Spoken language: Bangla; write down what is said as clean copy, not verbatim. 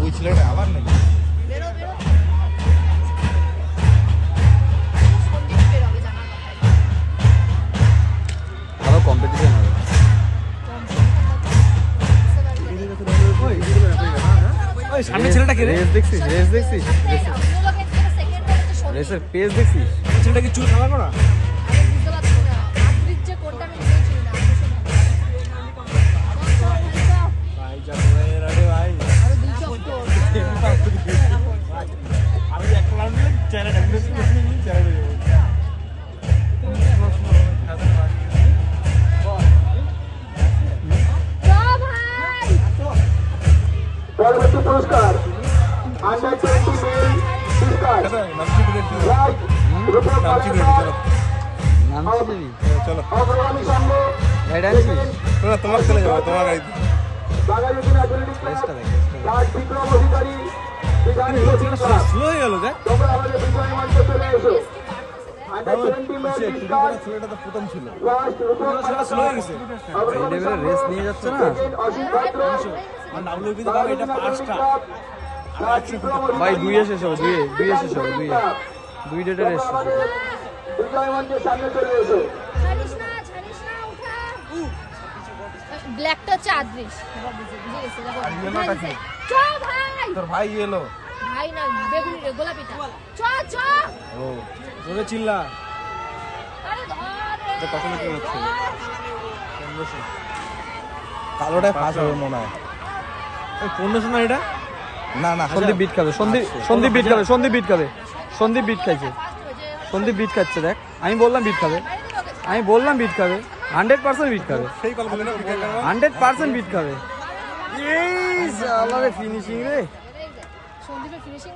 ওই ছেলেটা আবার নাকি বেরো বেরো সন্দীপ বেরোবে জানার কথা আরো কম্পিটিশন হবে। ওই সামনে ছেলেটা কে রে? রেস দেখছিস? রেসের পেজ দেখছিস? ছেলেটা কি চুল কালা করা? ভাই যা বলে রে ভাই আমি একটা রাউন্ড নিলে চেহারা ডাকবে চেহারা পরবর্তী পুরস্কার আন্ডার 20 মেল পুরস্কার নামছি যাবি? চলো অগ্রগামী সংঘ গাড়ি আনছিস? তোমার চলে যাবো তোমার গাড়িতে বাগাইউদ্দিন অ্যাথলেটিক রেসটা ক্লাব দেখ, রেসটা দেখ। তার বিক্রম অধিকারী বিধান কোচিং ক্লাব স্লো হয়ে গেল দেখ তোমরা আমাদের বিজয় মঞ্চে চলে এসো আন্ডার 20 মেল পুরস্কার ছেলেটা তো প্রথম ছিল ফার্স্ট রূপক স্লো হয়ে গেছে এই লেভেলের রেস নিয়ে যাচ্ছে না অসীম পাত্র আর ডাব্লিউপি তো এটা পাঁচটা তার বিক্রম ভাই, অধিকারী 2 শেষ হবে, 2 শেষ হবে, 2 ডেটে রেস শেষ হবে। বিজয় মঞ্চের সামনে চলে এসো ব্ল্যাকটা হচ্ছে আদ্রিস বুঝে গেছে ইয়েলোটা কি? চল ভাই তোর ভাই এলো ভাই না বেগুনি রে গোলাপিটা চ চ ও জোরে চিল্লা আরে ধর এটা কখনো কি হচ্ছে? কালোটায় পাস হবে মনে হয় ওই 1500 না এটা না না সন্দীপ বিট খাবে, সন্দীপ বিট খাবে, সন্দীপ বিট খাবে, সন্দীপ বিট খাইছে, সন্দীপ বিট খাচ্ছে দেখ। আমি বললাম বিট খাবে, 100% বিট খাবে, সেই কল বলে না 100% বিট খাবে। এই সালারে ফিনিশিং রে। সন্দীপের ফিনিশিং